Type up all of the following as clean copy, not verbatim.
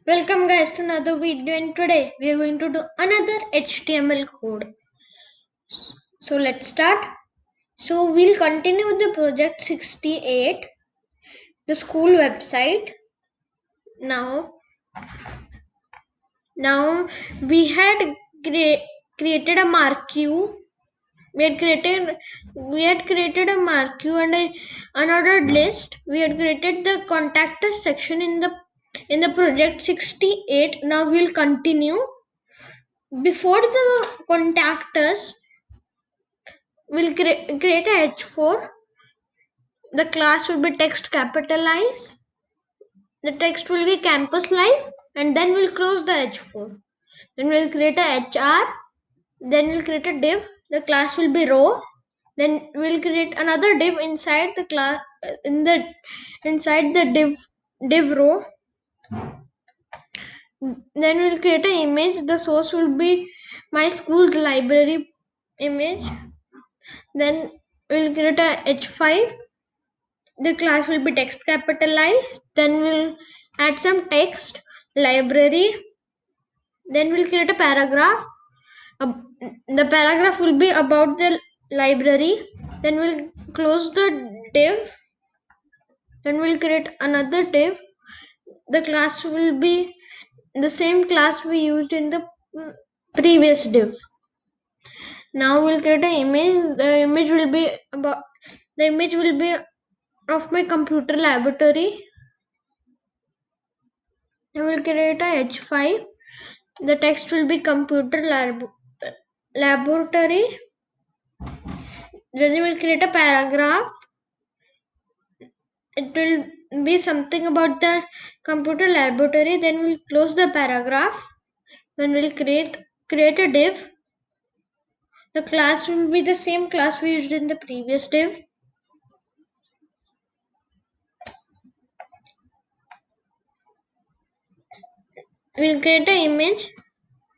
Welcome guys to another video, and today we are going to do another HTML code. So let's start. So we'll continue with the project 68, the school website. Now we had created a marquee. We had created a marquee and a unordered list. We had created the contact us section in the project 68. Now we'll continue. Before the contact us, we'll create a H4. The class will be text capitalized. The text will be campus life, and then we'll close the H4. Then we'll create a HR. Then we'll create a div. The class will be row. Then we'll create another div inside the class inside the div row. Then we'll create an image. The source will be my school's library image. Then we'll create a H5. The class will be text capitalized. Then we'll add some text, library. Then we'll create a paragraph. The paragraph will be about the library. Then we'll close the div. Then we'll create another div. The class will be the same class we used in the previous div. Now we'll create an image. The image will be of my computer laboratory. I will create a H5. The text will be computer laboratory. Then we will create a paragraph. It will be something about the computer laboratory. Then we'll close the paragraph. Then we'll create a div. The class will be the same class we used in the previous div. We'll create an image.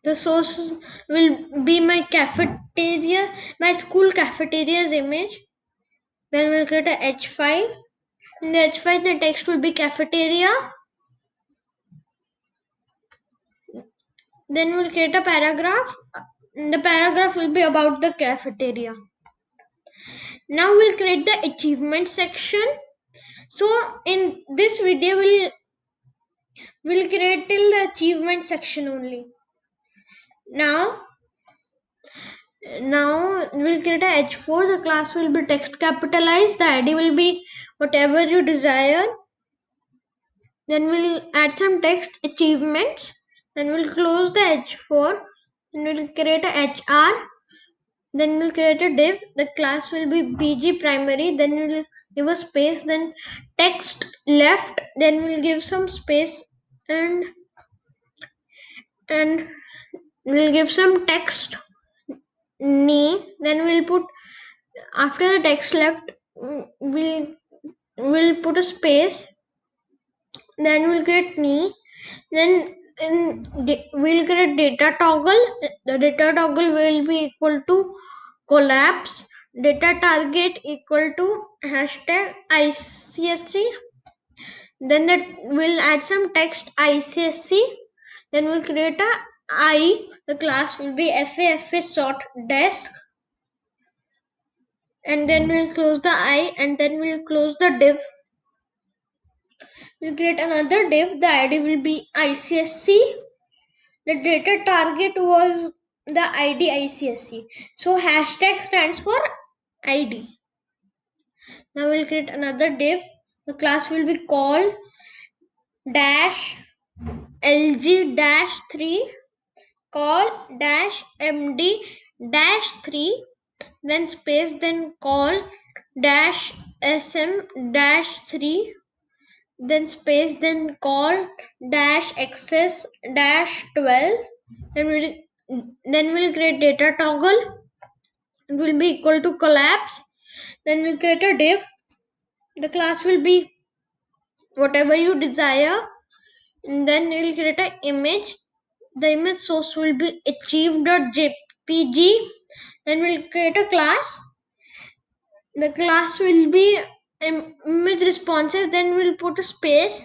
The source will be my cafeteria, my school cafeteria's image. Then we'll create a H5. In the H5, the text will be cafeteria. Then we'll create a paragraph. The paragraph will be about the cafeteria. Now we'll create the achievement section. So in this video, we'll create till the achievement section only. Now we'll create a H4. The class will be text capitalized. The ID will be whatever you desire. Then we'll add some text achievements. Then we'll close the H4. Then we'll create a HR. Then we'll create a div. The class will be BG primary. Then we'll give a space. Then text left. Then we'll give some space and we'll give some text knee. Then we'll put after the text left. We'll put a space. Then we'll create knee. Then we'll create data toggle. The data toggle will be equal to collapse. Data target equal to hashtag ICSC. Then that we'll add some text ICSC. Then we'll create a I. The class will be FAFA sort desk. And then we'll close the I, and then we'll close the div. We'll create another div. The ID will be ICSC. The data target was the ID ICSC. So hashtag stands for ID. Now we'll create another div. The class will be called dash LG dash 3 call dash MD dash 3, then space, then call dash SM dash 3, then space, then call dash access dash 12. Then we'll create data toggle. It will be equal to collapse. Then we'll create a div. The class will be whatever you desire. And then we'll create an image. The image source will be achieve.jpg. Then we'll create a class. The class will be image responsive. Then we'll put a space,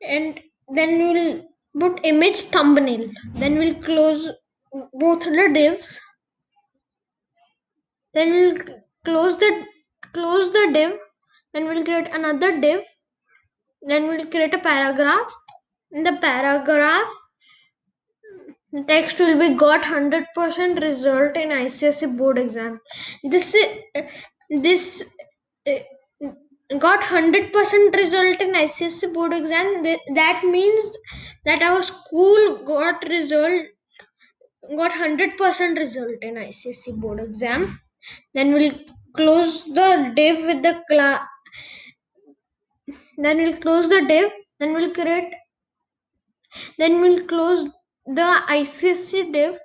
and then we'll put image thumbnail. Then we'll close both the divs. Then we'll close the div. Then we'll create another div. Then we'll create a paragraph. In the paragraph, the text will be got 100% result in ICSE board exam. This uh, got 100% result in ICSE board exam. That means that our school got 100% result in ICSE board exam. Then we'll close the div with the class. Then we'll close the div. Then we'll create. Then we'll close the ICSE div.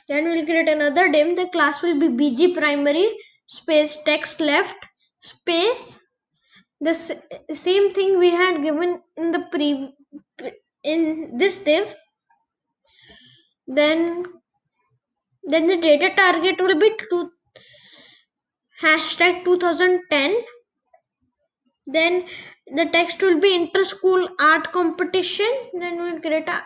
Then we'll create another div. The class will be BG primary space text left space the same thing we had given in the in this div. Then the data target will be hashtag 2010. Then the text will be inter school art competition. Then we'll create a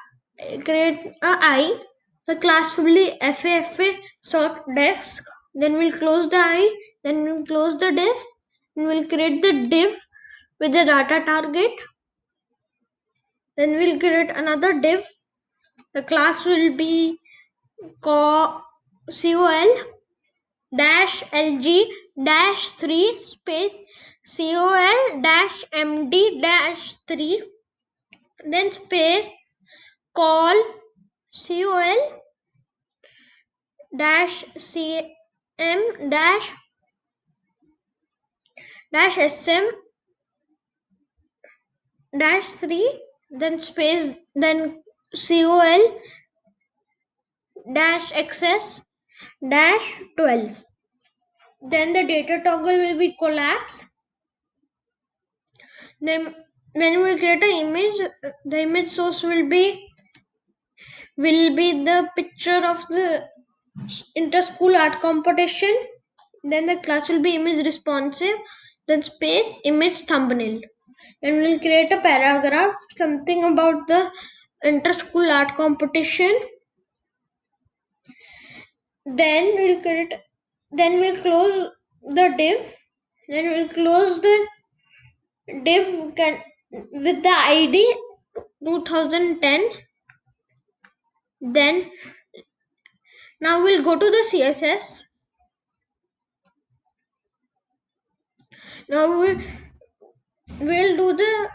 I. The class will be FAFA short desk. Then we'll close the I. Then we'll close the div. And we'll create the div with the data target. Then we'll create another div. The class will be col dash lg dash 3 space col dash md dash 3. Then space col dash cm dash sm dash 3. Then space then col dash xs dash 12. Then the data toggle will be collapse. Then when we will create an image, the image source will be the picture of the inter-school art competition. Then the class will be image responsive. Then space image thumbnail. And we'll create a paragraph, something about the inter-school art competition. Then we'll close the div. Then we'll close the div with the ID 2010. Then now we'll go to the CSS. Now we'll do the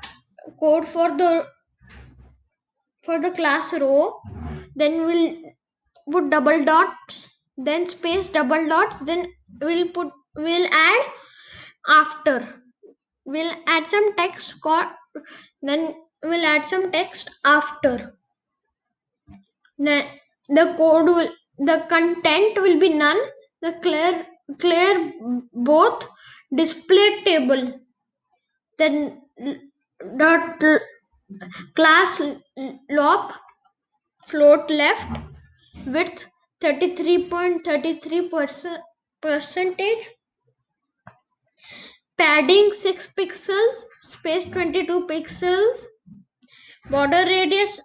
code for the class row. Then we'll put double dots, then space double dots. Then we'll add after. We'll add some text. Then we'll add some text after. The content will be none. The clear both display table. Then dot class lop float left width 33.33% percentage, padding 6 pixels space 22 pixels, border radius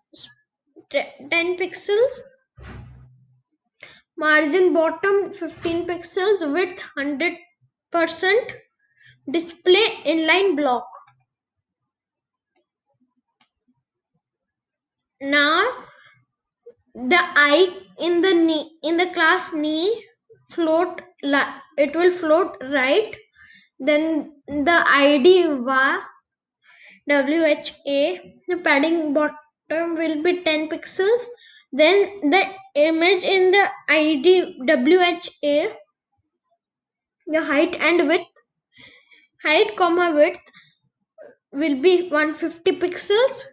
10 pixels, margin bottom 15 pixels, width 100%, display inline block. Now the I in the class knee float, it will float right. Then the ID WHA, the padding bottom will be 10 pixels. Then the image in the ID WHA, the height comma width will be 150 pixels.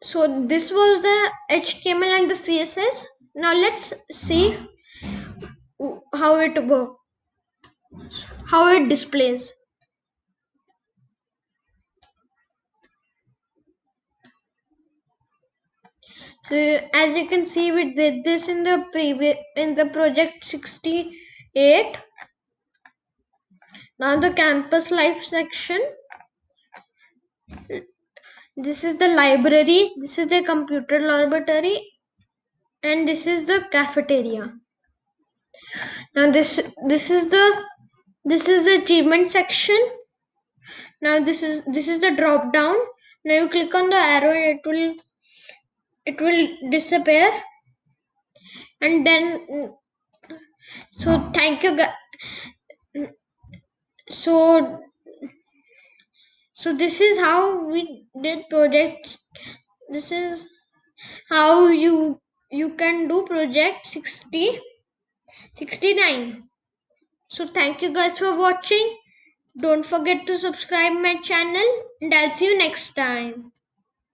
So this was the HTML and the CSS. Now let's see how it works, how it displays. So as you can see, we did this in the project 68. Now the campus life section. this is the library, this is the computer laboratory, and this is the cafeteria. Now this is the achievement section. Now this is the drop down. Now you click on the arrow and it will disappear. And then so thank you so so this is how we did project. This is how you can do project 69. So thank you guys for watching. Don't forget to subscribe my channel, and I'll see you next time.